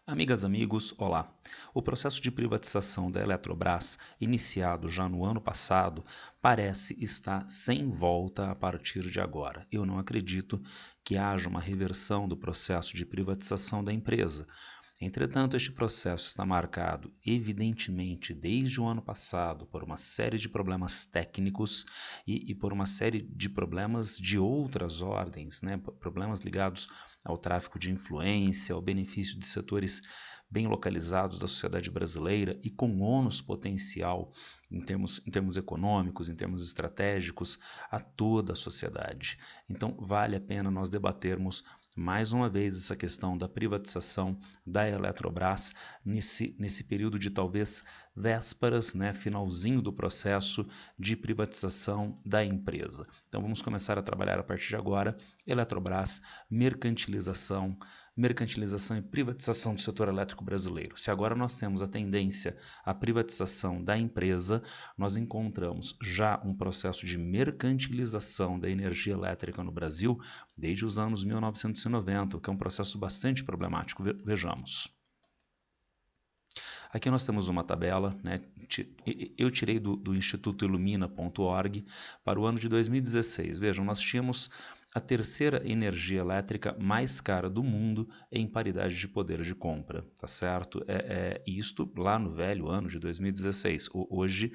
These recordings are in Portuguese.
Amigas, amigos, olá. O processo de privatização da Eletrobras, iniciado já no ano passado, parece estar sem volta a partir de agora. Eu não acredito que haja uma reversão do processo de privatização da empresa. Entretanto, este processo está marcado, evidentemente, desde o ano passado, por uma série de problemas técnicos e por uma série de problemas de outras ordens, né? Problemas ligados ao tráfico de influência, ao benefício de setores bem localizados da sociedade brasileira e com ônus potencial em termos econômicos, em termos estratégicos, a toda a sociedade. Então, vale a pena nós debatermos mais uma vez essa questão da privatização da Eletrobras nesse período de talvez vésperas, né, finalzinho do processo de privatização da empresa. Então vamos começar a trabalhar a partir de agora Eletrobras, mercantilização e privatização do setor elétrico brasileiro. Se agora nós temos a tendência à privatização da empresa, nós encontramos já um processo de mercantilização da energia elétrica no Brasil desde os anos 1990, o que é um processo bastante problemático. Vejamos. Aqui nós temos uma tabela, né? Eu tirei do Instituto Ilumina.org para o ano de 2016. Vejam, nós tínhamos a terceira energia elétrica mais cara do mundo em paridade de poder de compra, tá certo? Isto lá no velho ano de 2016. Hoje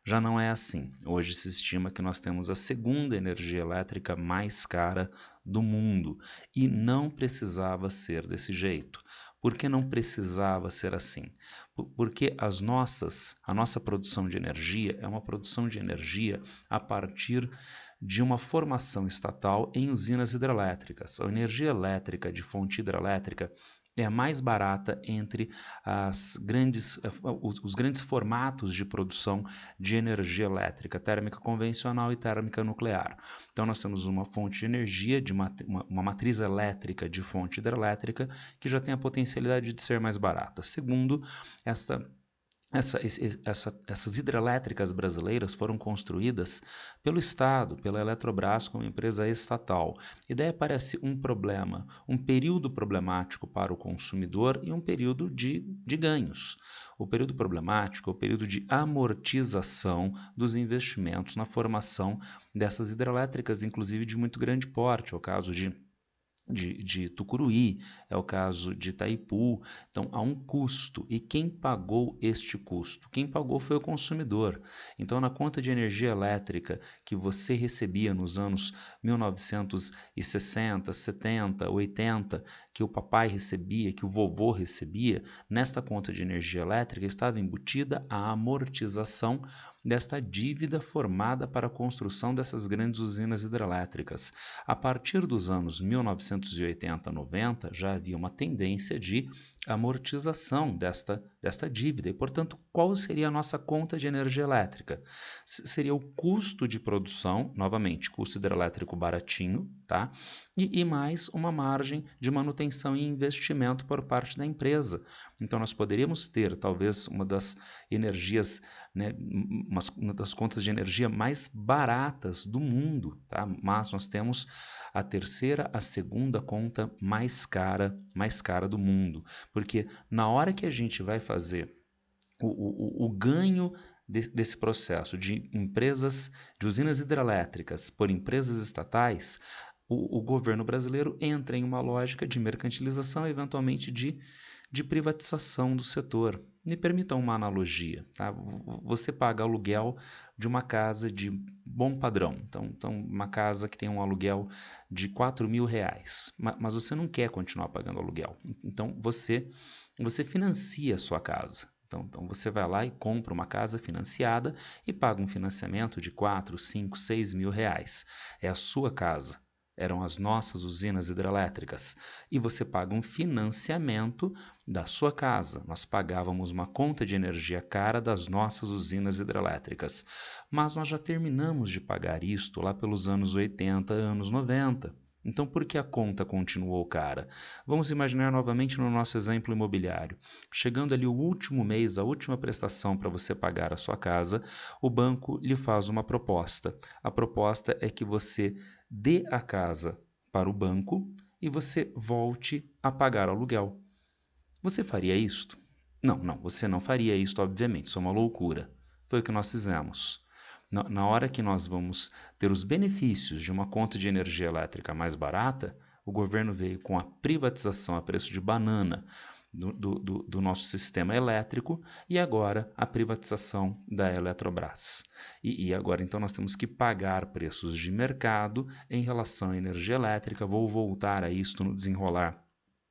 já não é assim. Hoje se estima que nós temos a segunda energia elétrica mais cara do mundo e não precisava ser desse jeito. Por que não precisava ser assim? Porque a nossa produção de energia é uma produção de energia a partir de uma formação estatal em usinas hidrelétricas. A energia elétrica de fonte hidrelétrica é a mais barata entre os grandes formatos de produção de energia elétrica, térmica convencional e térmica nuclear. Então nós temos uma fonte de energia, uma matriz elétrica de fonte hidrelétrica que já tem a potencialidade de ser mais barata. Segundo, essas hidrelétricas brasileiras foram construídas pelo Estado, pela Eletrobras como empresa estatal. E daí aparece um problema, um período problemático para o consumidor e um período de ganhos. O período problemático é o período de amortização dos investimentos na formação dessas hidrelétricas, inclusive de muito grande porte. É o caso de Tucuruí, é o caso de Itaipu. Então há um custo, e quem pagou este custo? Quem pagou foi o consumidor. Então na conta de energia elétrica que você recebia nos anos 1960, 70, 80, que o papai recebia, que o vovô recebia, nesta conta de energia elétrica estava embutida a amortização desta dívida formada para a construção dessas grandes usinas hidrelétricas. A partir dos anos 1980, 90, já havia uma tendência de amortização desta dívida. E, portanto, qual seria a nossa conta de energia elétrica? Seria o custo de produção, novamente, custo hidrelétrico baratinho, tá? E mais uma margem de manutenção e investimento por parte da empresa. Então, nós poderíamos ter, talvez, uma das energias, né, uma das contas de energia mais baratas do mundo, tá? Mas nós temos a terceira, a segunda conta mais cara do mundo, porque na hora que a gente vai fazer o ganho desse processo de empresas, de usinas hidrelétricas por empresas estatais, o governo brasileiro entra em uma lógica de mercantilização, eventualmente de privatização do setor. Me permitam uma analogia. Tá? Você paga aluguel de uma casa de bom padrão. Então uma casa que tem um aluguel de R$ 4.000, mas você não quer continuar pagando aluguel. Então você financia a sua casa. Então você vai lá e compra uma casa financiada e paga um financiamento de 4, 5, 6 mil reais. É a sua casa. Eram as nossas usinas hidrelétricas. E você paga um financiamento da sua casa. Nós pagávamos uma conta de energia cara das nossas usinas hidrelétricas. Mas nós já terminamos de pagar isto lá pelos anos 80, anos 90. Então, por que a conta continuou cara? Vamos imaginar novamente no nosso exemplo imobiliário. Chegando ali o último mês, a última prestação para você pagar a sua casa, o banco lhe faz uma proposta. A proposta é que você dê a casa para o banco e você volte a pagar o aluguel. Você faria isto? Não, não, você não faria isto, obviamente, isso é uma loucura. Foi o que nós fizemos. Na hora que nós vamos ter os benefícios de uma conta de energia elétrica mais barata, o governo veio com a privatização a preço de banana do nosso sistema elétrico e agora a privatização da Eletrobras. E agora então nós temos que pagar preços de mercado em relação à energia elétrica. Vou voltar a isto no desenrolar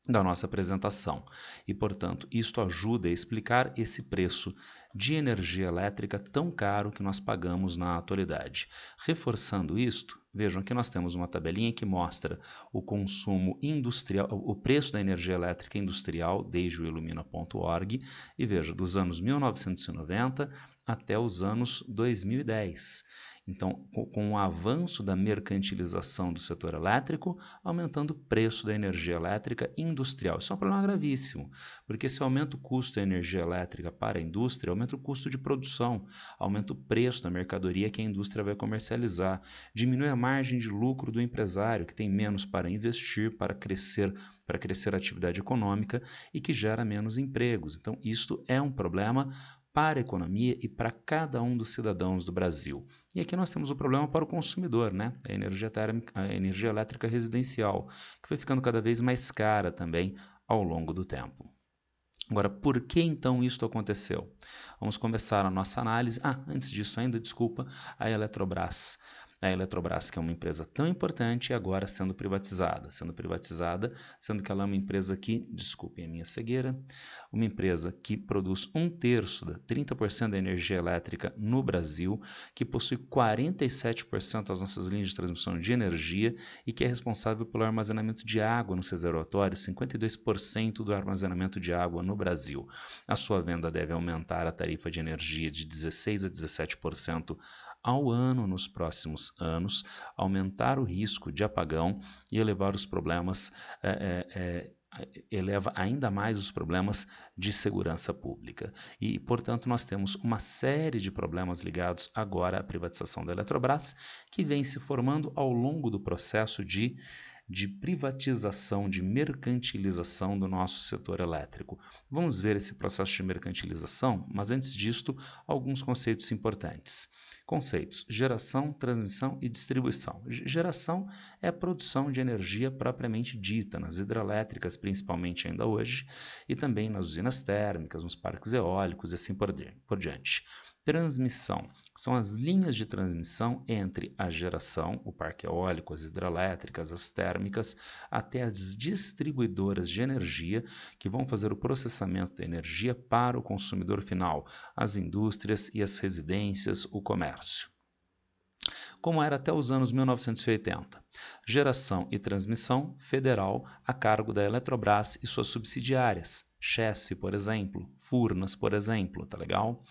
da nossa apresentação. E, portanto, isto ajuda a explicar esse preço de energia elétrica tão caro que nós pagamos na atualidade. Reforçando isto, vejam que nós temos uma tabelinha que mostra o consumo industrial, o preço da energia elétrica industrial desde o ilumina.org e veja, dos anos 1990 até os anos 2010. Então, com o avanço da mercantilização do setor elétrico, aumentando o preço da energia elétrica industrial. Isso é um problema gravíssimo, porque se aumenta o custo da energia elétrica para a indústria, aumenta o custo de produção, aumenta o preço da mercadoria que a indústria vai comercializar, diminui a margem de lucro do empresário, que tem menos para investir, para crescer a atividade econômica e que gera menos empregos. Então, isto é um problema para a economia e para cada um dos cidadãos do Brasil. E aqui nós temos o problema para o consumidor, né? A energia térmica, a energia elétrica residencial, que foi ficando cada vez mais cara também ao longo do tempo. Agora, por que então isso aconteceu? Vamos começar a nossa análise. Antes disso ainda, desculpa, a Eletrobras. A Eletrobras, que é uma empresa tão importante, agora sendo privatizada, sendo que ela é uma empresa que, desculpem a minha cegueira, uma empresa que produz 1/3, 30% da energia elétrica no Brasil, que possui 47% das nossas linhas de transmissão de energia e que é responsável pelo armazenamento de água nos reservatórios, 52% do armazenamento de água no Brasil. A sua venda deve aumentar a tarifa de energia de 16% a 17% ao ano nos próximos anos, aumentar o risco de apagão e elevar os problemas, eleva ainda mais os problemas de segurança pública. E, portanto, nós temos uma série de problemas ligados agora à privatização da Eletrobras, que vem se formando ao longo do processo de privatização, de mercantilização do nosso setor elétrico. Vamos ver esse processo de mercantilização, mas antes disto, alguns conceitos importantes. Conceitos: geração, transmissão e distribuição. Geração é a produção de energia propriamente dita, nas hidrelétricas principalmente ainda hoje, e também nas usinas térmicas, nos parques eólicos e assim por diante. Transmissão são as linhas de transmissão entre a geração, o parque eólico, as hidrelétricas, as térmicas, até as distribuidoras de energia que vão fazer o processamento da energia para o consumidor final, as indústrias e as residências, o comércio. Como era até os anos 1980. Geração e transmissão federal a cargo da Eletrobras e suas subsidiárias, Chesf, por exemplo, Furnas, por exemplo, tá legal?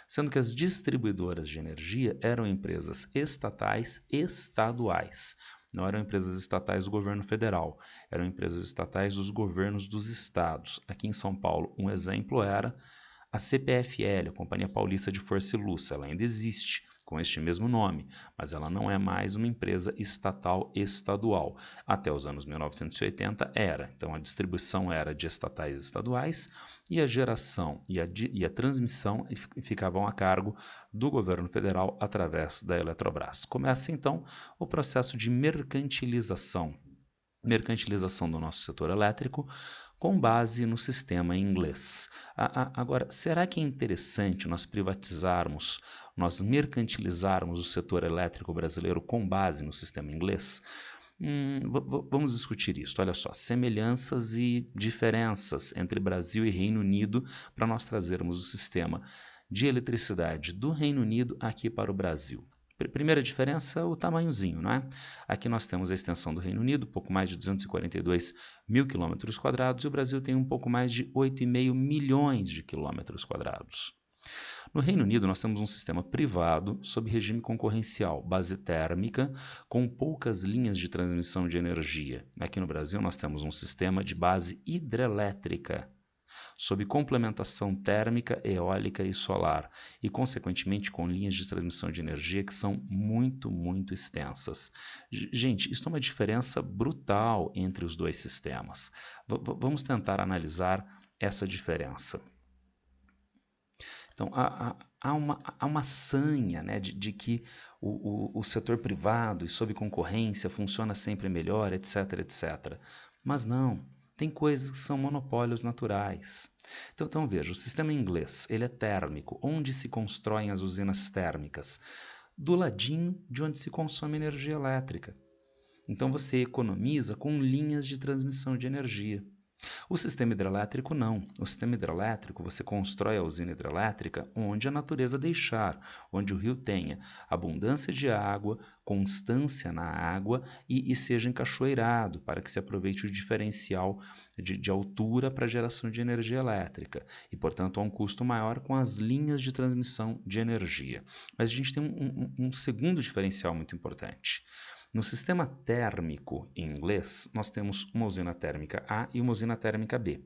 Sendo que as distribuidoras de energia eram empresas estatais estaduais. Não eram empresas estatais do governo federal, eram empresas estatais dos governos dos estados. Aqui em São Paulo, um exemplo era a CPFL, a Companhia Paulista de Força e Luz. Ela ainda existe com este mesmo nome, mas ela não é mais uma empresa estatal estadual. Até os anos 1980 era. Então a distribuição era de estatais estaduais e a geração e a transmissão ficavam a cargo do governo federal através da Eletrobras. Começa então o processo de mercantilização do nosso setor elétrico, com base no sistema inglês. Agora, será que é interessante nós privatizarmos, nós mercantilizarmos o setor elétrico brasileiro com base no sistema inglês? Vamos discutir isso. Olha só, semelhanças e diferenças entre Brasil e Reino Unido para nós trazermos o sistema de eletricidade do Reino Unido aqui para o Brasil. Primeira diferença, o tamanhozinho, não é? Aqui nós temos a extensão do Reino Unido, pouco mais de 242 mil quilômetros quadrados, e o Brasil tem um pouco mais de 8,5 milhões de quilômetros quadrados. No Reino Unido, nós temos um sistema privado sob regime concorrencial, base térmica, com poucas linhas de transmissão de energia. Aqui no Brasil, nós temos um sistema de base hidrelétrica, sob complementação térmica, eólica e solar, e consequentemente com linhas de transmissão de energia que são muito, muito extensas. Gente, isso é uma diferença brutal entre os dois sistemas. Vamos tentar analisar essa diferença. Então, há uma sanha, né, de que o setor privado e sob concorrência funciona sempre melhor, etc, etc. Mas não, tem coisas que são monopólios naturais. Então veja, o sistema inglês ele é térmico, onde se constroem as usinas térmicas? Do ladinho de onde se consome energia elétrica. Então você economiza com linhas de transmissão de energia. O sistema hidrelétrico não. O sistema hidrelétrico você constrói a usina hidrelétrica onde a natureza deixar, onde o rio tenha abundância de água, constância na água e seja encachoeirado para que se aproveite o diferencial de altura para a geração de energia elétrica e, portanto, há um custo maior com as linhas de transmissão de energia. Mas a gente tem um segundo diferencial muito importante. No sistema térmico em inglês, nós temos uma usina térmica A e uma usina térmica B.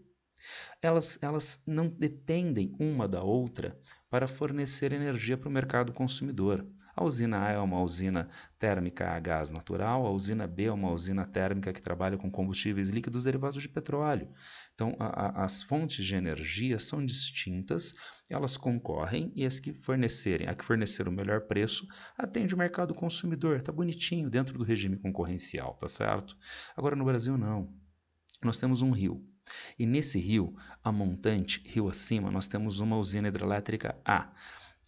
Elas não dependem uma da outra para fornecer energia para o mercado consumidor. A usina A é uma usina térmica a gás natural, a usina B é uma usina térmica que trabalha com combustíveis líquidos derivados de petróleo. Então, as fontes de energia são distintas, elas concorrem e a que fornecer o melhor preço atende o mercado consumidor. Está bonitinho dentro do regime concorrencial, tá certo? Agora, no Brasil, não. Nós temos um rio. E nesse rio, a montante, rio acima, nós temos uma usina hidrelétrica A.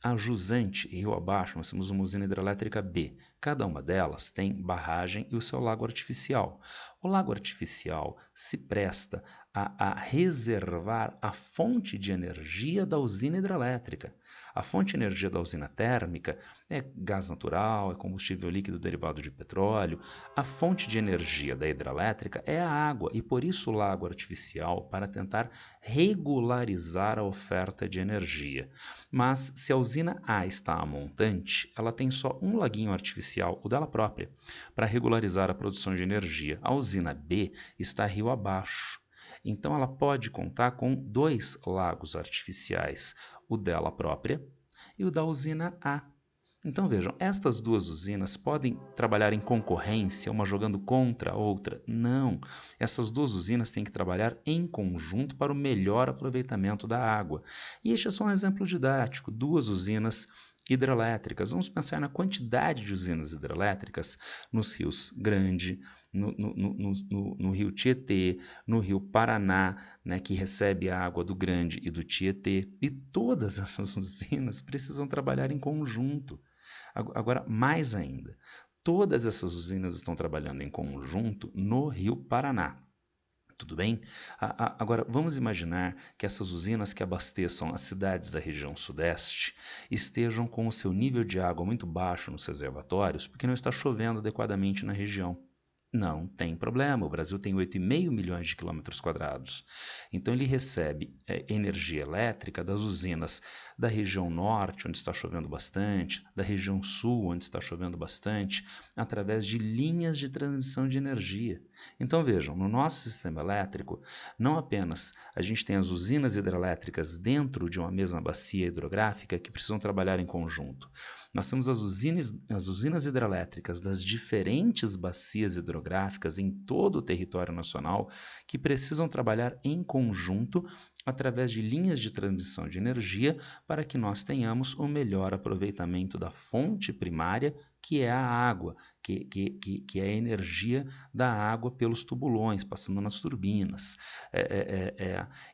A jusante, rio abaixo, nós temos uma usina hidrelétrica B. Cada uma delas tem barragem e o seu lago artificial. O lago artificial se presta a reservar a fonte de energia da usina hidrelétrica. A fonte de energia da usina térmica é gás natural, é combustível líquido derivado de petróleo. A fonte de energia da hidrelétrica é a água e por isso o lago artificial para tentar regularizar a oferta de energia. Mas se a usina A está a montante, ela tem só um laguinho artificial, o dela própria, para regularizar a produção de energia. A usina B está rio abaixo. Então ela pode contar com 2 lagos artificiais, o dela própria e o da usina A. Então vejam, estas 2 usinas podem trabalhar em concorrência, uma jogando contra a outra? Não. Essas 2 usinas têm que trabalhar em conjunto para o melhor aproveitamento da água. E este é só um exemplo didático, 2 usinas hidrelétricas. Vamos pensar na quantidade de usinas hidrelétricas nos rios Grande, no rio Tietê, no rio Paraná, né, que recebe a água do Grande e do Tietê. E todas essas usinas precisam trabalhar em conjunto. Agora, mais ainda, todas essas usinas estão trabalhando em conjunto no rio Paraná. Tudo bem? Agora, vamos imaginar que essas usinas que abasteçam as cidades da região sudeste estejam com o seu nível de água muito baixo nos reservatórios porque não está chovendo adequadamente na região. Não tem problema, o Brasil tem 8,5 milhões de quilômetros quadrados. Então ele recebe energia elétrica das usinas da região norte, onde está chovendo bastante, da região sul, onde está chovendo bastante, através de linhas de transmissão de energia. Então vejam, no nosso sistema elétrico, não apenas a gente tem as usinas hidrelétricas dentro de uma mesma bacia hidrográfica que precisam trabalhar em conjunto. Nós temos as usinas hidrelétricas das diferentes bacias hidrográficas em todo o território nacional que precisam trabalhar em conjunto através de linhas de transmissão de energia para que nós tenhamos o melhor aproveitamento da fonte primária, que é a água, que é a energia da água pelos tubulões, passando nas turbinas.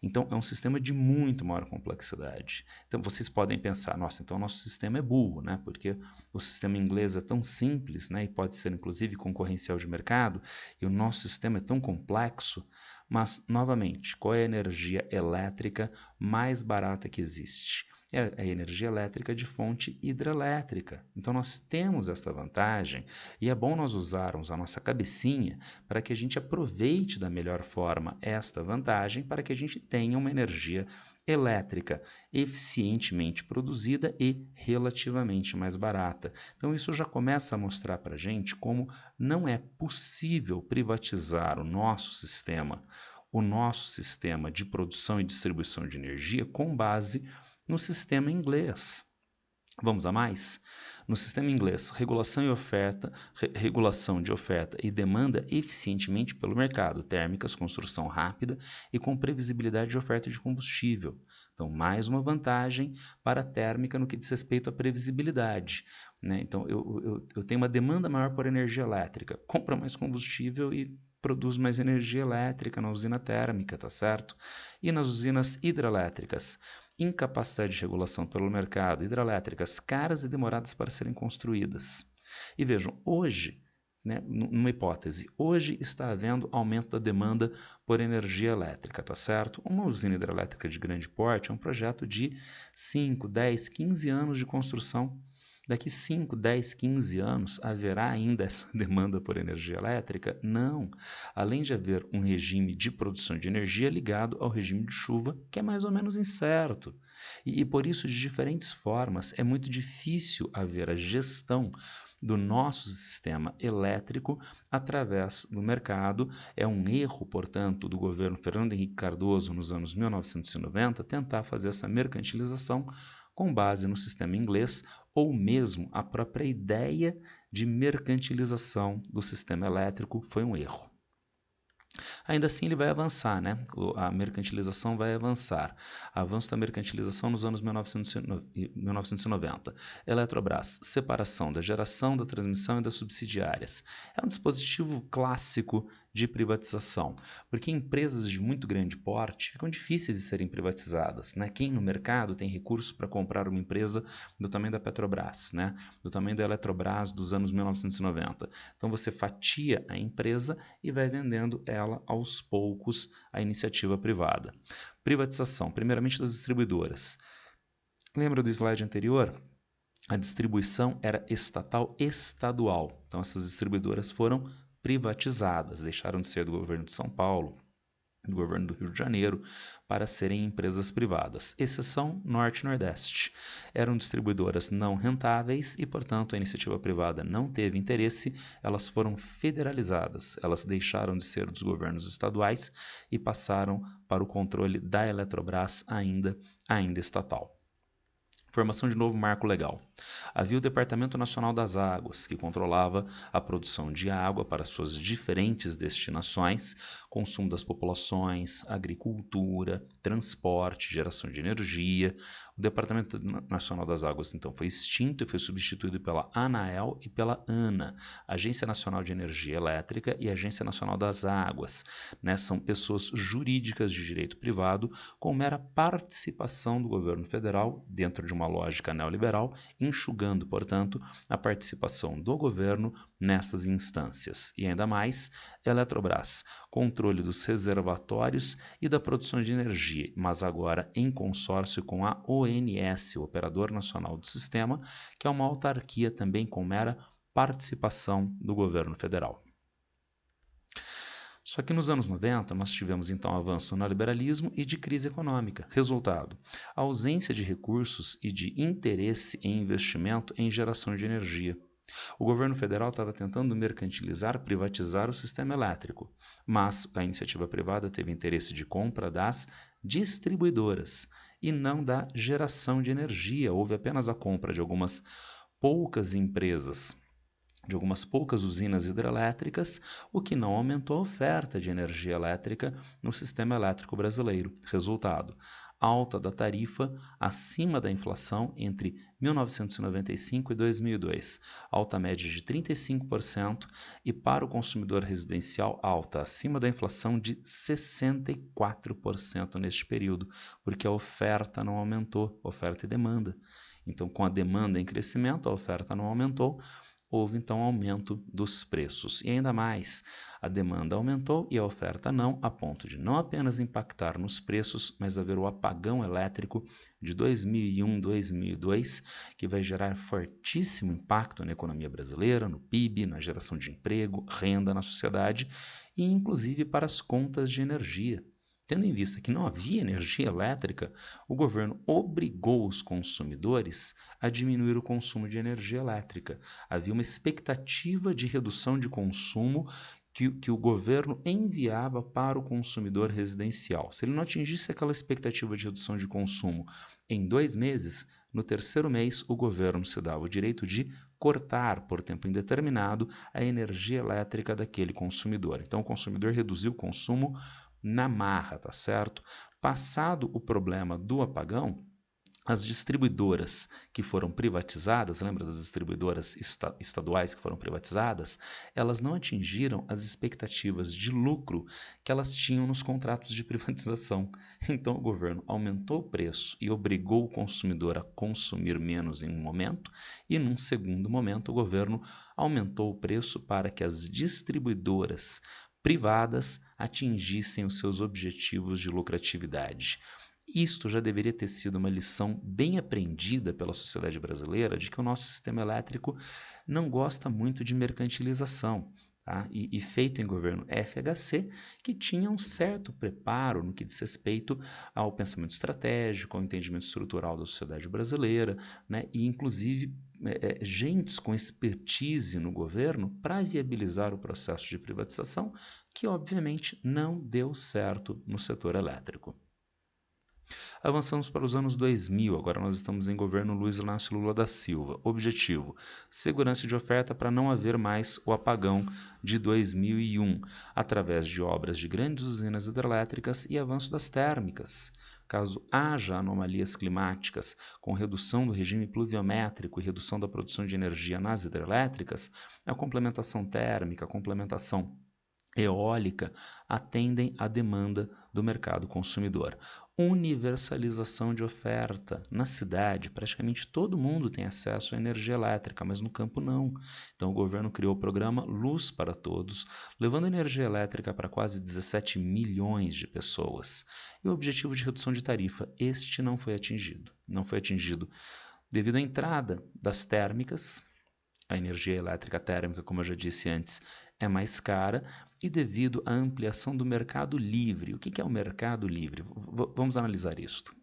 Então, é um sistema de muito maior complexidade. Então, vocês podem pensar, nossa, então o nosso sistema é burro, né? Porque o sistema inglês é tão simples, né? E pode ser, inclusive, concorrencial de mercado, e o nosso sistema é tão complexo. Mas, novamente, qual é a energia elétrica mais barata que existe? É a energia elétrica de fonte hidrelétrica. Então nós temos esta vantagem e é bom nós usarmos a nossa cabecinha para que a gente aproveite da melhor forma esta vantagem para que a gente tenha uma energia elétrica eficientemente produzida e relativamente mais barata. Então isso já começa a mostrar para a gente como não é possível privatizar o nosso sistema de produção e distribuição de energia com base no sistema inglês. Vamos a mais? No sistema inglês, regulação de oferta e demanda eficientemente pelo mercado, térmicas, construção rápida e com previsibilidade de oferta de combustível. Então, mais uma vantagem para a térmica no que diz respeito à previsibilidade. Né? Então, eu tenho uma demanda maior por energia elétrica, compro mais combustível e produz mais energia elétrica na usina térmica, tá certo? E nas usinas hidrelétricas, incapacidade de regulação pelo mercado, hidrelétricas caras e demoradas para serem construídas. E vejam, hoje, né, numa hipótese, hoje está havendo aumento da demanda por energia elétrica, tá certo? Uma usina hidrelétrica de grande porte é um projeto de 5, 10, 15 anos de construção. Daqui 5, 10, 15 anos, haverá ainda essa demanda por energia elétrica? Não. Além de haver um regime de produção de energia ligado ao regime de chuva, que é mais ou menos incerto. E por isso, de diferentes formas, é muito difícil haver a gestão do nosso sistema elétrico através do mercado. É um erro, portanto, do governo Fernando Henrique Cardoso, nos anos 1990, tentar fazer essa mercantilização com base no sistema inglês, ou mesmo a própria ideia de mercantilização do sistema elétrico foi um erro. Ainda assim, ele vai avançar, né? A mercantilização vai avançar. Avanço da mercantilização nos anos 1990. Eletrobras, separação da geração, da transmissão e das subsidiárias. É um dispositivo clássico de privatização, porque empresas de muito grande porte ficam difíceis de serem privatizadas, né? Quem no mercado tem recursos para comprar uma empresa do tamanho da Petrobras, né? Do tamanho da Eletrobras dos anos 1990. Então você fatia a empresa e vai vendendo ela aos poucos à iniciativa privada. Privatização, primeiramente das distribuidoras. Lembra do slide anterior? A distribuição era estatal-estadual. Então essas distribuidoras foram privatizadas, deixaram de ser do governo de São Paulo, do governo do Rio de Janeiro, para serem empresas privadas. Exceção Norte e Nordeste. Eram distribuidoras não rentáveis e, portanto, a iniciativa privada não teve interesse, elas foram federalizadas. Elas deixaram de ser dos governos estaduais e passaram para o controle da Eletrobras, ainda estatal. Formação de novo marco legal. Havia o Departamento Nacional das Águas, que controlava a produção de água para suas diferentes destinações, consumo das populações, agricultura, transporte, geração de energia. O Departamento Nacional das Águas, então, foi extinto e foi substituído pela ANAEL e pela ANA, Agência Nacional de Energia Elétrica e Agência Nacional das Águas. Né? São pessoas jurídicas de direito privado com mera participação do governo federal dentro de uma lógica neoliberal, enxugando, portanto, a participação do governo nessas instâncias. E ainda mais, Eletrobras, controle dos reservatórios e da produção de energia, mas agora em consórcio com a ONS, o Operador Nacional do Sistema, que é uma autarquia também com mera participação do governo federal. Só que nos anos 90 nós tivemos então avanço no liberalismo e de crise econômica. Resultado, a ausência de recursos e de interesse em investimento em geração de energia. O governo federal estava tentando mercantilizar, privatizar o sistema elétrico, mas a iniciativa privada teve interesse de compra das distribuidoras e não da geração de energia. Houve apenas a compra de algumas poucas empresas, de algumas poucas usinas hidrelétricas, o que não aumentou a oferta de energia elétrica no sistema elétrico brasileiro. Resultado, alta da tarifa acima da inflação entre 1995 e 2002, alta média de 35% e para o consumidor residencial alta acima da inflação de 64% neste período, porque a oferta não aumentou, oferta e demanda. Então, com a demanda em crescimento, a oferta não aumentou, houve então aumento dos preços. E ainda mais, a demanda aumentou e a oferta não, a ponto de não apenas impactar nos preços, mas haver o apagão elétrico de 2001-2002, que vai gerar fortíssimo impacto na economia brasileira, no PIB, na geração de emprego, renda na sociedade e inclusive para as contas de energia. Tendo em vista que não havia energia elétrica, o governo obrigou os consumidores a diminuir o consumo de energia elétrica. Havia uma expectativa de redução de consumo que o governo enviava para o consumidor residencial. Se ele não atingisse aquela expectativa de redução de consumo em 2 meses, no terceiro mês o governo se dava o direito de cortar por tempo indeterminado a energia elétrica daquele consumidor. Então o consumidor reduziu o consumo na marra, tá certo? Passado o problema do apagão, as distribuidoras que foram privatizadas, lembra das distribuidoras estaduais que foram privatizadas? Elas não atingiram as expectativas de lucro que elas tinham nos contratos de privatização. Então o governo aumentou o preço e obrigou o consumidor a consumir menos em um momento, e num segundo momento o governo aumentou o preço para que as distribuidoras privadas atingissem os seus objetivos de lucratividade. Isto já deveria ter sido uma lição bem aprendida pela sociedade brasileira de que o nosso sistema elétrico não gosta muito de mercantilização. Tá? E feito em governo FHC, que tinha um certo preparo no que diz respeito ao pensamento estratégico, ao entendimento estrutural da sociedade brasileira, né? E inclusive gentes com expertise no governo para viabilizar o processo de privatização, que obviamente não deu certo no setor elétrico. Avançamos para os anos 2000, agora nós estamos em governo Luiz Inácio Lula da Silva. Objetivo: segurança de oferta para não haver mais o apagão de 2001, através de obras de grandes usinas hidrelétricas e avanço das térmicas. Caso haja anomalias climáticas, com redução do regime pluviométrico e redução da produção de energia nas hidrelétricas, a complementação térmica, a complementação eólica atendem à demanda do mercado consumidor. Universalização de oferta. Na cidade, praticamente todo mundo tem acesso à energia elétrica, mas no campo não. Então o governo criou o programa Luz para Todos, levando energia elétrica para quase 17 milhões de pessoas. E o objetivo de redução de tarifa, este não foi atingido. Não foi atingido devido à entrada das térmicas. A energia elétrica térmica, como eu já disse antes, é mais cara, e devido à ampliação do mercado livre. O que é o mercado livre? Vamos analisar isto.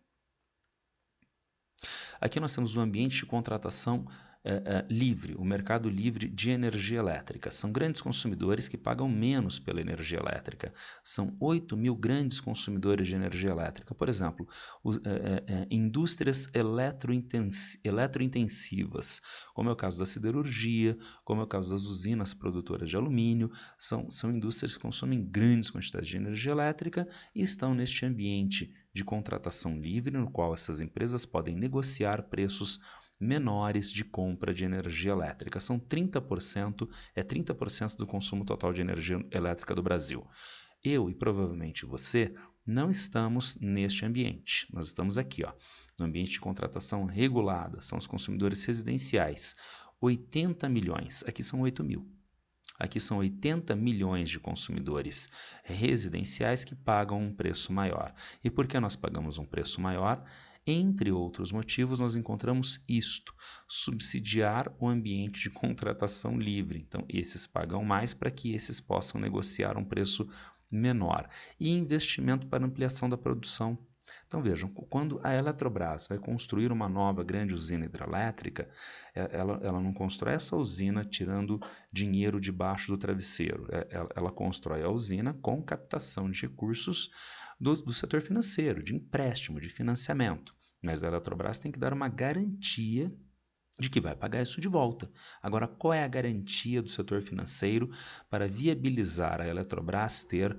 Aqui nós temos um ambiente de contratação livre, o mercado livre de energia elétrica. São grandes consumidores que pagam menos pela energia elétrica. São 8 mil grandes consumidores de energia elétrica. Por exemplo, indústrias eletrointensivas, como é o caso da siderurgia, como é o caso das usinas produtoras de alumínio, são indústrias que consomem grandes quantidades de energia elétrica e estão neste ambiente de contratação livre, no qual essas empresas podem negociar preços menores de compra de energia elétrica. São 30%, 30% do consumo total de energia elétrica do Brasil. Eu e provavelmente você não estamos neste ambiente. Nós estamos aqui, no ambiente de contratação regulada, são os consumidores residenciais. 80 milhões, aqui são 8 mil. Aqui são 80 milhões de consumidores residenciais que pagam um preço maior. E por que nós pagamos um preço maior? Entre outros motivos, nós encontramos isto: subsidiar o ambiente de contratação livre. Então, esses pagam mais para que esses possam negociar um preço menor. E investimento para ampliação da produção. Então vejam, quando a Eletrobras vai construir uma nova grande usina hidrelétrica, ela não constrói essa usina tirando dinheiro debaixo do travesseiro. Ela constrói a usina com captação de recursos do setor financeiro, de empréstimo, de financiamento. Mas a Eletrobras tem que dar uma garantia de que vai pagar isso de volta. Agora, qual é a garantia do setor financeiro para viabilizar a Eletrobras ter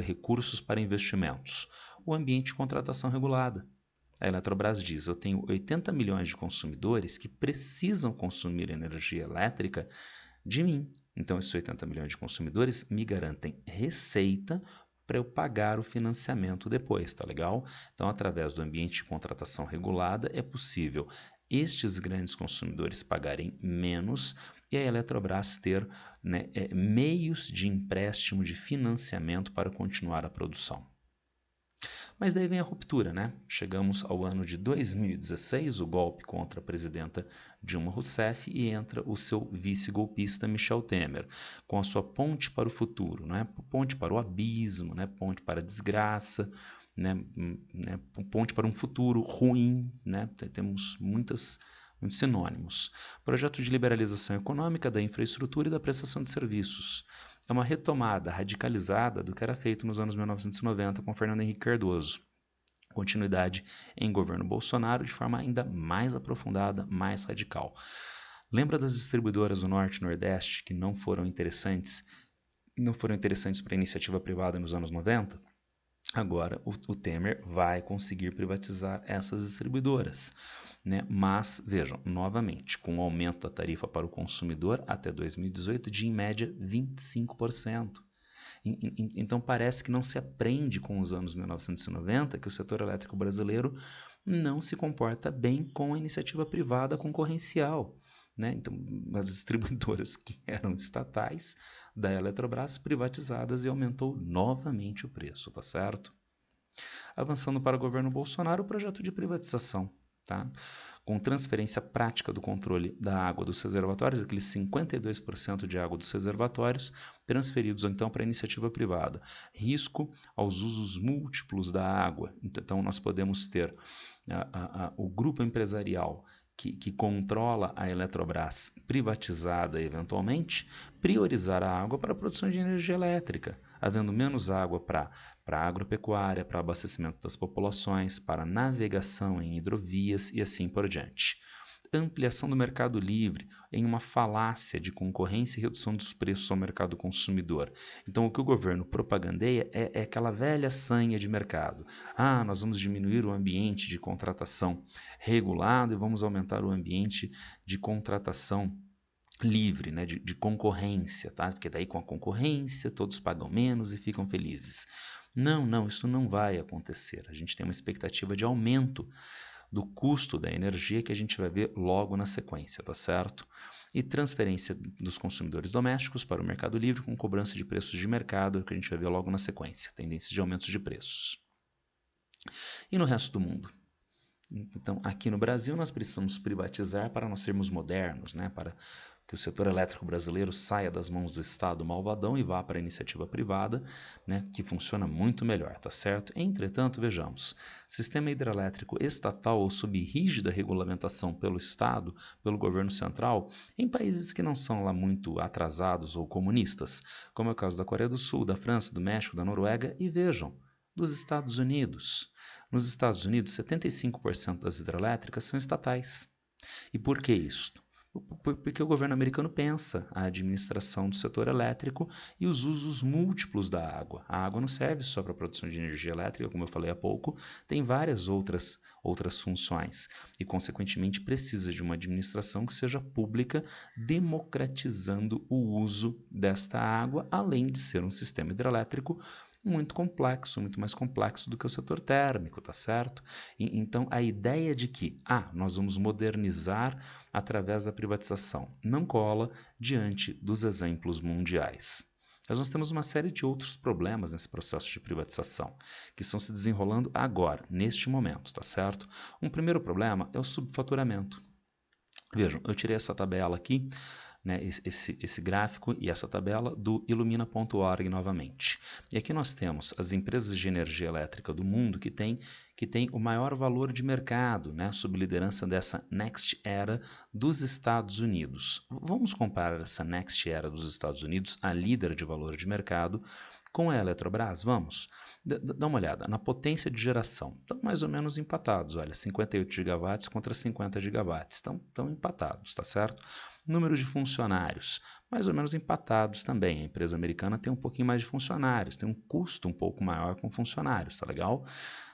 recursos para investimentos? O ambiente de contratação regulada. A Eletrobras diz: eu tenho 80 milhões de consumidores que precisam consumir energia elétrica de mim. Então, esses 80 milhões de consumidores me garantem receita para eu pagar o financiamento depois, tá legal? Então, através do ambiente de contratação regulada, é possível estes grandes consumidores pagarem menos e a Eletrobras ter meios de empréstimo, de financiamento para continuar a produção. Mas daí vem a ruptura, né? Chegamos ao ano de 2016, o golpe contra a presidenta Dilma Rousseff, e entra o seu vice-golpista Michel Temer, com a sua ponte para o futuro, né? Ponte para o abismo, né? Ponte para a desgraça, ponte para um futuro ruim, né? Temos muitos sinônimos. Projeto de liberalização econômica da infraestrutura e da prestação de serviços. é uma retomada radicalizada do que era feito nos anos 1990 com Fernando Henrique Cardoso. Continuidade em governo Bolsonaro de forma ainda mais aprofundada, mais radical. Lembra das distribuidoras do Norte e Nordeste que não foram interessantes para a iniciativa privada nos anos 90? Agora o Temer vai conseguir privatizar essas distribuidoras, né? Mas, vejam, novamente, com o aumento da tarifa para o consumidor até 2018 de, em média, 25%. Então parece que não se aprende com os anos 1990 que o setor elétrico brasileiro não se comporta bem com a iniciativa privada concorrencial. Né? Então, as distribuidoras que eram estatais da Eletrobras privatizadas e aumentou novamente o preço, tá certo? Avançando para o governo Bolsonaro, o projeto de privatização, tá? Com transferência prática do controle da água dos reservatórios, aqueles 52% de água dos reservatórios transferidos então para a iniciativa privada. Risco aos usos múltiplos da água. Então, nós podemos ter o grupo empresarial que controla a Eletrobras privatizada eventualmente, priorizar a água para a produção de energia elétrica, havendo menos água para a agropecuária, para abastecimento das populações, para navegação em hidrovias e assim por diante. Ampliação do mercado livre em uma falácia de concorrência e redução dos preços ao mercado consumidor. Então, o que o governo propagandeia é aquela velha sanha de mercado. Nós vamos diminuir o ambiente de contratação regulado e vamos aumentar o ambiente de contratação livre, né, de concorrência, tá? Porque daí com a concorrência todos pagam menos e ficam felizes. Não, isso não vai acontecer. A gente tem uma expectativa de aumento do custo da energia que a gente vai ver logo na sequência, tá certo? E transferência dos consumidores domésticos para o mercado livre com cobrança de preços de mercado, que a gente vai ver logo na sequência, tendências de aumentos de preços. E no resto do mundo? Então, aqui no Brasil, nós precisamos privatizar para nós sermos modernos, né? Para que o setor elétrico brasileiro saia das mãos do Estado malvadão e vá para a iniciativa privada, né? Que funciona muito melhor, tá certo? Entretanto, vejamos, sistema hidrelétrico estatal ou sob rígida regulamentação pelo Estado, pelo governo central, em países que não são lá muito atrasados ou comunistas, como é o caso da Coreia do Sul, da França, do México, da Noruega, e vejam, dos Estados Unidos. Nos Estados Unidos, 75% das hidrelétricas são estatais. E por que isso? Porque o governo americano pensa a administração do setor elétrico e os usos múltiplos da água. A água não serve só para a produção de energia elétrica, como eu falei há pouco, tem várias outras funções e, consequentemente, precisa de uma administração que seja pública, democratizando o uso desta água, além de ser um sistema hidrelétrico muito complexo, muito mais complexo do que o setor térmico, tá certo? Então, a ideia de que, nós vamos modernizar através da privatização não cola diante dos exemplos mundiais. Nós temos uma série de outros problemas nesse processo de privatização, que estão se desenrolando agora, neste momento, tá certo? Um primeiro problema é o subfaturamento. Vejam, eu tirei essa tabela aqui, né, esse gráfico e essa tabela do Illumina.org novamente. E aqui nós temos as empresas de energia elétrica do mundo que têm o maior valor de mercado, né, sob liderança dessa Next Era dos Estados Unidos. Vamos comparar essa Next Era dos Estados Unidos, a líder de valor de mercado, com a Eletrobras? Vamos. Dá uma olhada. Na potência de geração, estão mais ou menos empatados. Olha, 58 gigawatts contra 50 gigawatts. Estão empatados, tá certo? Número de funcionários, mais ou menos empatados também. A empresa americana tem um pouquinho mais de funcionários, tem um custo um pouco maior com funcionários, tá legal?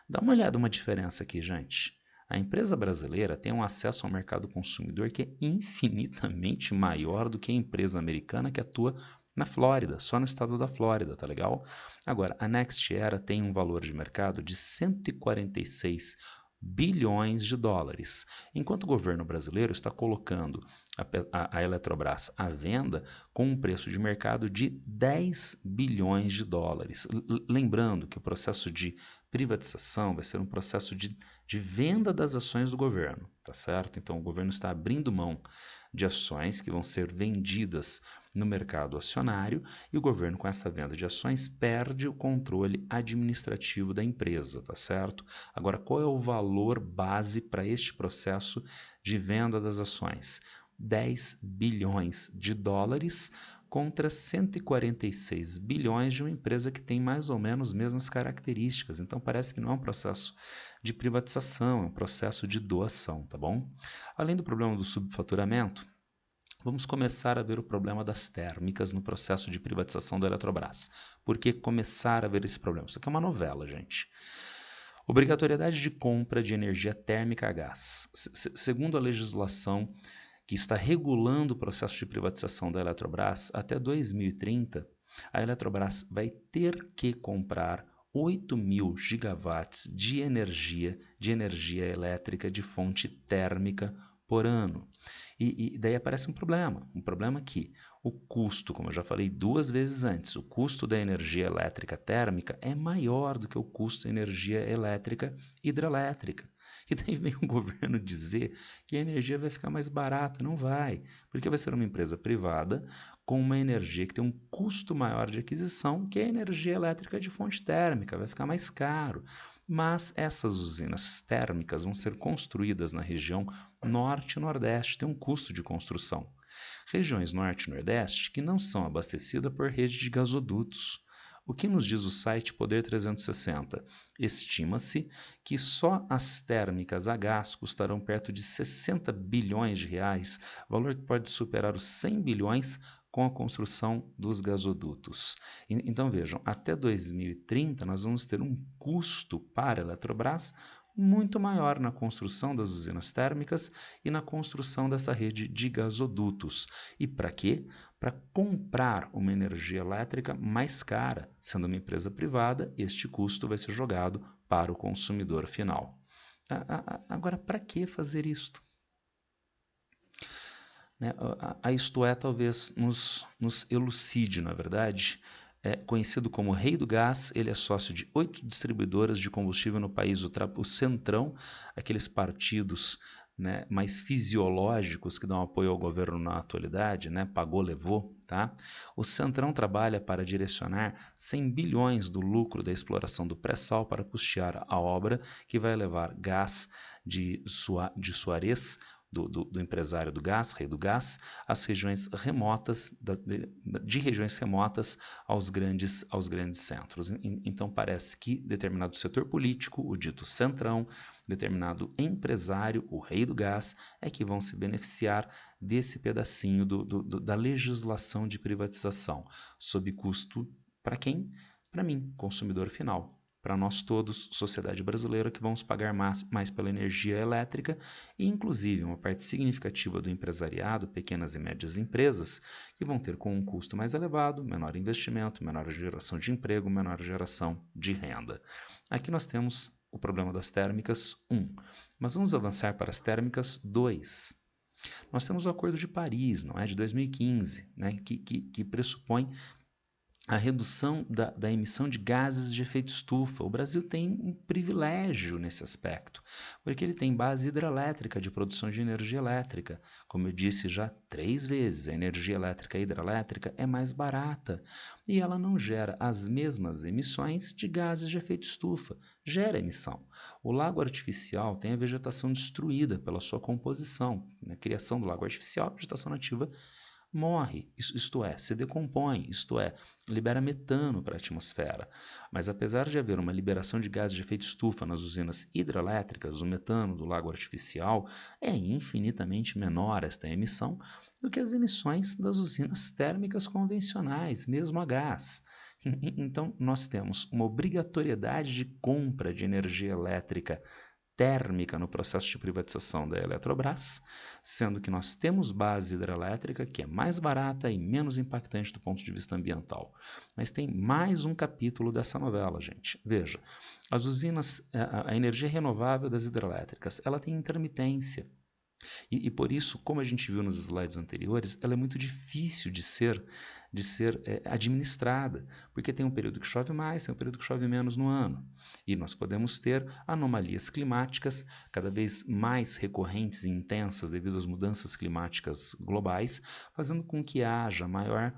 Dá uma olhada, uma diferença aqui, gente. A empresa brasileira tem um acesso ao mercado consumidor que é infinitamente maior do que a empresa americana que atua na Flórida, só no estado da Flórida, tá legal? Agora, a Next Era tem um valor de mercado de 146 bilhões de dólares, enquanto o governo brasileiro está colocando a Eletrobras à venda com um preço de mercado de 10 bilhões de dólares. Lembrando que o processo de privatização vai ser um processo de venda das ações do governo, tá certo? Então o governo está abrindo mão de ações que vão ser vendidas no mercado acionário e o governo, com essa venda de ações, perde o controle administrativo da empresa, tá certo? Agora, qual é o valor base para este processo de venda das ações? 10 bilhões de dólares contra 146 bilhões de uma empresa que tem mais ou menos as mesmas características. Então parece que não é um processo de privatização, é um processo de doação, tá bom? Além do problema do subfaturamento, vamos começar a ver o problema das térmicas no processo de privatização da Eletrobras. Por que começar a ver esse problema? Isso aqui é uma novela, gente. Obrigatoriedade de compra de energia térmica a gás. Segundo a legislação que está regulando o processo de privatização da Eletrobras, até 2030, a Eletrobras vai ter que comprar 8.000 gigawatts de energia elétrica de fonte térmica por ano. E daí aparece um problema que o custo, como eu já falei 2 vezes antes, o custo da energia elétrica térmica é maior do que o custo da energia elétrica hidrelétrica. E daí vem o governo dizer que a energia vai ficar mais barata. Não vai, porque vai ser uma empresa privada com uma energia que tem um custo maior de aquisição, que é a energia elétrica de fonte térmica, vai ficar mais caro. Mas essas usinas térmicas vão ser construídas na região norte e nordeste, tem um custo de construção. Regiões norte e nordeste que não são abastecidas por rede de gasodutos. O que nos diz o site Poder 360? Estima-se que só as térmicas a gás custarão perto de 60 bilhões de reais, valor que pode superar os 100 bilhões com a construção dos gasodutos. Então vejam, até 2030 nós vamos ter um custo para a Eletrobras muito maior na construção das usinas térmicas e na construção dessa rede de gasodutos. E para quê? Para comprar uma energia elétrica mais cara. Sendo uma empresa privada, este custo vai ser jogado para o consumidor final. Agora, para que fazer isto? A Isto É talvez nos elucide, na verdade. É conhecido como Rei do Gás, ele é sócio de 8 distribuidoras de combustível no país, o Centrão, aqueles partidos, né, mais fisiológicos que dão apoio ao governo na atualidade, né, pagou, levou, tá? O Centrão trabalha para direcionar 100 bilhões do lucro da exploração do pré-sal para custear a obra que vai levar gás de Suarez, do empresário do gás, Rei do Gás, às regiões remotas, de regiões remotas aos grandes centros. Então parece que determinado setor político, o dito Centrão, determinado empresário, o Rei do Gás, é que vão se beneficiar desse pedacinho da legislação de privatização, sob custo para quem? Para mim, consumidor final. Para nós todos, sociedade brasileira, que vamos pagar mais pela energia elétrica e, inclusive, uma parte significativa do empresariado, pequenas e médias empresas, que vão ter com um custo mais elevado, menor investimento, menor geração de emprego, menor geração de renda. Aqui nós temos o problema das térmicas 1, mas vamos avançar para as térmicas 2. Nós temos o Acordo de Paris, não é, de 2015, né, que pressupõe a redução da emissão de gases de efeito estufa. O Brasil tem um privilégio nesse aspecto, porque ele tem base hidrelétrica de produção de energia elétrica. Como eu disse já 3 vezes, a energia elétrica hidrelétrica é mais barata e ela não gera as mesmas emissões de gases de efeito estufa. Gera emissão. O lago artificial tem a vegetação destruída pela sua composição. Na criação do lago artificial, a vegetação nativa morre, isto é, se decompõe, isto é, libera metano para a atmosfera. Mas apesar de haver uma liberação de gases de efeito estufa nas usinas hidrelétricas, o metano do lago artificial é infinitamente menor esta emissão do que as emissões das usinas térmicas convencionais, mesmo a gás. Então, nós temos uma obrigatoriedade de compra de energia elétrica térmica no processo de privatização da Eletrobras, sendo que nós temos base hidrelétrica que é mais barata e menos impactante do ponto de vista ambiental. Mas tem mais um capítulo dessa novela, gente. Veja, as usinas, a energia renovável das hidrelétricas, ela tem intermitência. E por isso, como a gente viu nos slides anteriores, ela é muito difícil de ser administrada, porque tem um período que chove mais, tem um período que chove menos no ano. E nós podemos ter anomalias climáticas cada vez mais recorrentes e intensas devido às mudanças climáticas globais, fazendo com que haja maior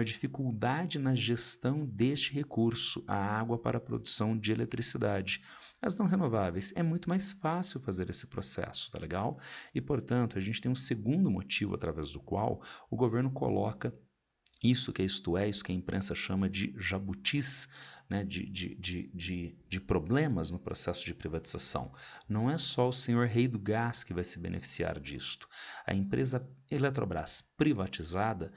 dificuldade na gestão deste recurso, a água para a produção de eletricidade. As não renováveis, é muito mais fácil fazer esse processo, tá legal? E, portanto, a gente tem um segundo motivo através do qual o governo coloca isso que a imprensa chama de jabutis, né, de problemas no processo de privatização. Não é só o senhor rei do gás que vai se beneficiar disto. A empresa Eletrobras privatizada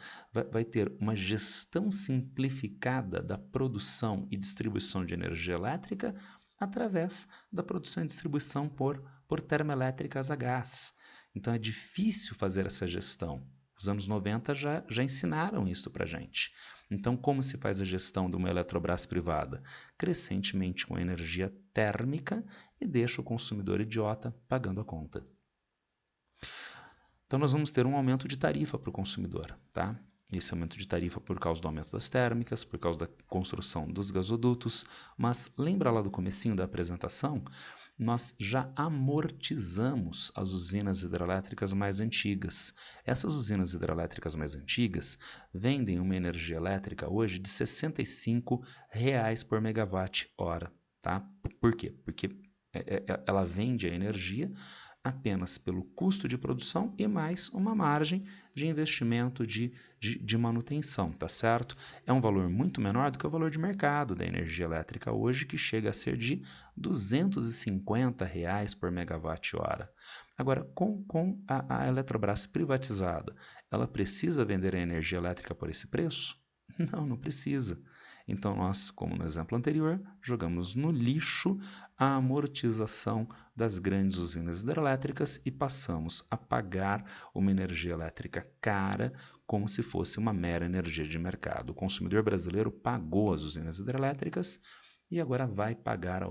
vai ter uma gestão simplificada da produção e distribuição de energia elétrica através da produção e distribuição por termoelétricas a gás. Então é difícil fazer essa gestão. Os anos 90 já ensinaram isso para a gente. Então, como se faz a gestão de uma Eletrobras privada? Crescentemente com energia térmica e deixa o consumidor idiota pagando a conta. Então, nós vamos ter um aumento de tarifa para o consumidor, tá? Esse aumento de tarifa por causa do aumento das térmicas, por causa da construção dos gasodutos, mas lembra lá do comecinho da apresentação? Nós já amortizamos as usinas hidrelétricas mais antigas. Essas usinas hidrelétricas mais antigas vendem uma energia elétrica hoje de R$ 65 por megawatt-hora. Tá? Por quê? Porque ela vende a energia apenas pelo custo de produção e mais uma margem de investimento de manutenção, tá certo? É um valor muito menor do que o valor de mercado da energia elétrica hoje, que chega a ser de R$ 250 por megawatt-hora. Agora, com a Eletrobras privatizada, ela precisa vender a energia elétrica por esse preço? Não precisa. Então, nós, como no exemplo anterior, jogamos no lixo a amortização das grandes usinas hidrelétricas e passamos a pagar uma energia elétrica cara como se fosse uma mera energia de mercado. O consumidor brasileiro pagou as usinas hidrelétricas e agora vai pagar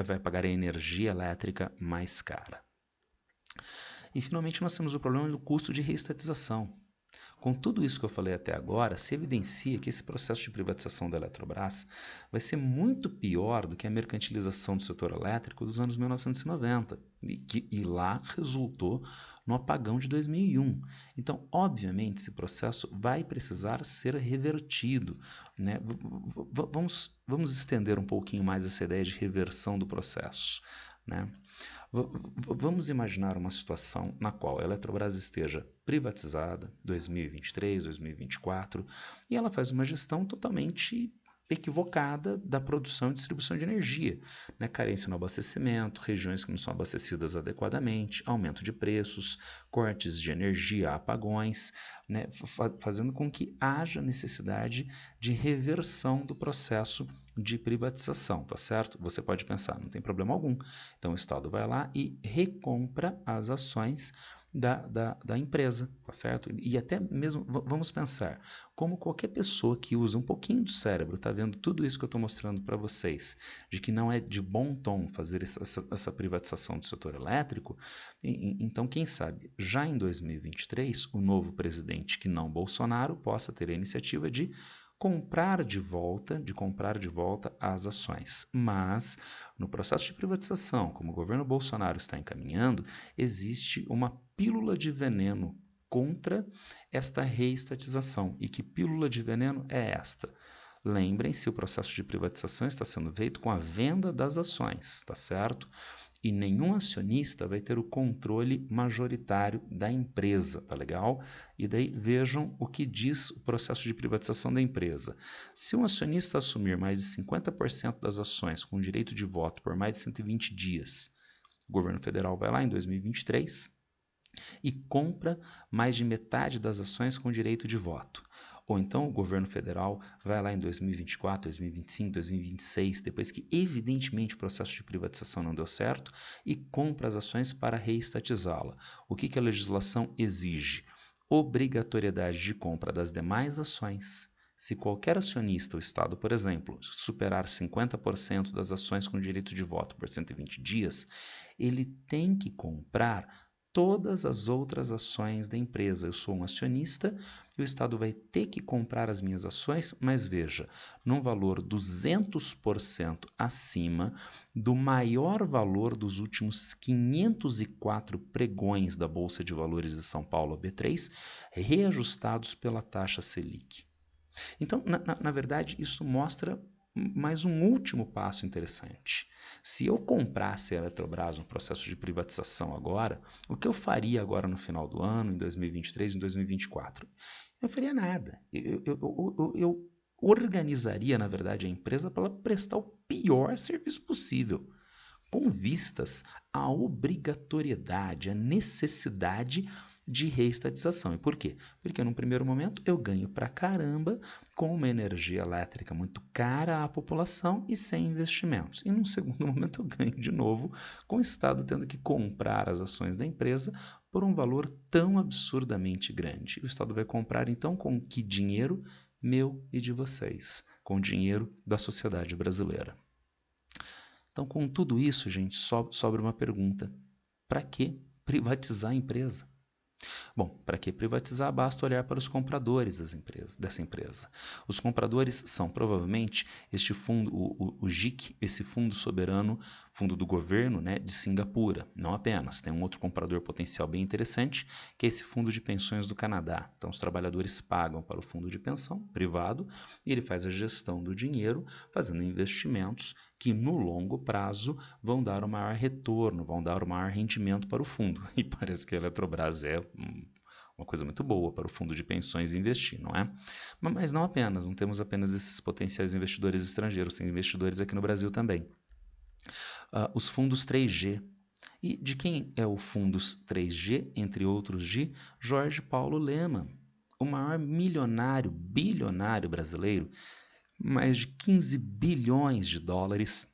vai pagar a energia elétrica mais cara. E, finalmente, nós temos o problema do custo de reestatização. Com tudo isso que eu falei até agora, se evidencia que esse processo de privatização da Eletrobras vai ser muito pior do que a mercantilização do setor elétrico dos anos 1990, e lá resultou no apagão de 2001. Então, obviamente, esse processo vai precisar ser revertido, né? Vamos estender um pouquinho mais essa ideia de reversão do processo, né? Vamos imaginar uma situação na qual a Eletrobras esteja privatizada, 2023, 2024, e ela faz uma gestão totalmente equivocada da produção e distribuição de energia, né? Carência no abastecimento, regiões que não são abastecidas adequadamente, aumento de preços, cortes de energia, apagões, né? Fazendo com que haja necessidade de reversão do processo de privatização, tá certo? Você pode pensar, não tem problema algum. Então o Estado vai lá e recompra as ações da empresa, tá certo? E até mesmo, vamos pensar, como qualquer pessoa que usa um pouquinho do cérebro, está vendo tudo isso que eu estou mostrando para vocês, de que não é de bom tom fazer essa privatização do setor elétrico, então quem sabe, já em 2023, o novo presidente, que não Bolsonaro, possa ter a iniciativa de comprar de volta as ações. Mas, no processo de privatização, como o governo Bolsonaro está encaminhando, existe uma pílula de veneno contra esta reestatização. E que pílula de veneno é esta? Lembrem-se, o processo de privatização está sendo feito com a venda das ações, tá certo? E nenhum acionista vai ter o controle majoritário da empresa, tá legal? E daí vejam o que diz o processo de privatização da empresa. Se um acionista assumir mais de 50% das ações com direito de voto por mais de 120 dias, o governo federal vai lá em 2023 e compra mais de metade das ações com direito de voto. Ou então o governo federal vai lá em 2024, 2025, 2026, depois que evidentemente o processo de privatização não deu certo, e compra as ações para reestatizá-la. O que a legislação exige? Obrigatoriedade de compra das demais ações. Se qualquer acionista, o Estado, por exemplo, superar 50% das ações com direito de voto por 120 dias, ele tem que comprar todas as outras ações da empresa. Eu sou um acionista e o Estado vai ter que comprar as minhas ações, mas veja, num valor 200% acima do maior valor dos últimos 504 pregões da Bolsa de Valores de São Paulo, B3, reajustados pela taxa Selic. Então, na verdade, isso mostra Mas um último passo interessante. Se eu comprasse a Eletrobras no processo de privatização agora, o que eu faria agora no final do ano, em 2023, em 2024? Eu não faria nada. Eu organizaria, na verdade, a empresa para ela prestar o pior serviço possível, com vistas à obrigatoriedade, à necessidade de reestatização. E por quê? Porque num primeiro momento eu ganho pra caramba com uma energia elétrica muito cara à população e sem investimentos. E num segundo momento eu ganho de novo com o Estado tendo que comprar as ações da empresa por um valor tão absurdamente grande. O Estado vai comprar então com que dinheiro? Meu e de vocês, com o dinheiro da sociedade brasileira. Então, com tudo isso, gente, sobra uma pergunta: para que privatizar a empresa? Bom, para que privatizar, basta olhar para os compradores dessa empresa. Os compradores são provavelmente este fundo, o GIC, esse fundo soberano, fundo do governo, né, de Singapura. Não apenas, tem um outro comprador potencial bem interessante, que é esse fundo de pensões do Canadá. Então, os trabalhadores pagam para o fundo de pensão privado e ele faz a gestão do dinheiro, fazendo investimentos que no longo prazo vão dar o maior retorno, vão dar o maior rendimento para o fundo. E parece que a Eletrobras é uma coisa muito boa para o fundo de pensões investir, não é? Mas não apenas, não temos apenas esses potenciais investidores estrangeiros, tem investidores aqui no Brasil também. Os fundos 3G. E de quem é o Fundos 3G, entre outros de Jorge Paulo Lemann, o maior milionário, bilionário brasileiro, mais de 15 bilhões de dólares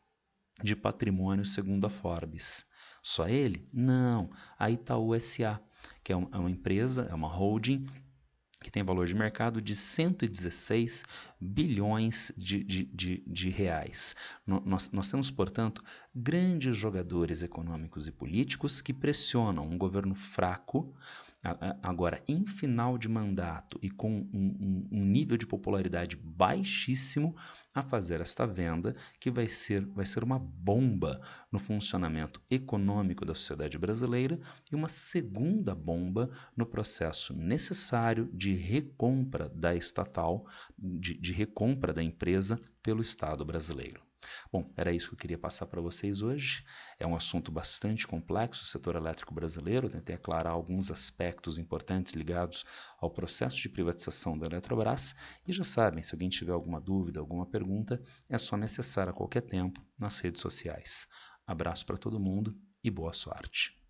de patrimônio segundo a Forbes. Só ele? Não. A Itaú SA, que é uma empresa, é uma holding que tem valor de mercado de 116 bilhões de reais. Nós temos, portanto, grandes jogadores econômicos e políticos que pressionam um governo fraco, agora em final de mandato e com um nível de popularidade baixíssimo, a fazer esta venda que vai ser uma bomba no funcionamento econômico da sociedade brasileira e uma segunda bomba no processo necessário de recompra da estatal, de recompra da empresa pelo Estado brasileiro. Bom, era isso que eu queria passar para vocês hoje. É um assunto bastante complexo, o setor elétrico brasileiro. Eu tentei aclarar alguns aspectos importantes ligados ao processo de privatização da Eletrobras. E já sabem, se alguém tiver alguma dúvida, alguma pergunta, é só me acessar a qualquer tempo nas redes sociais. Abraço para todo mundo e boa sorte.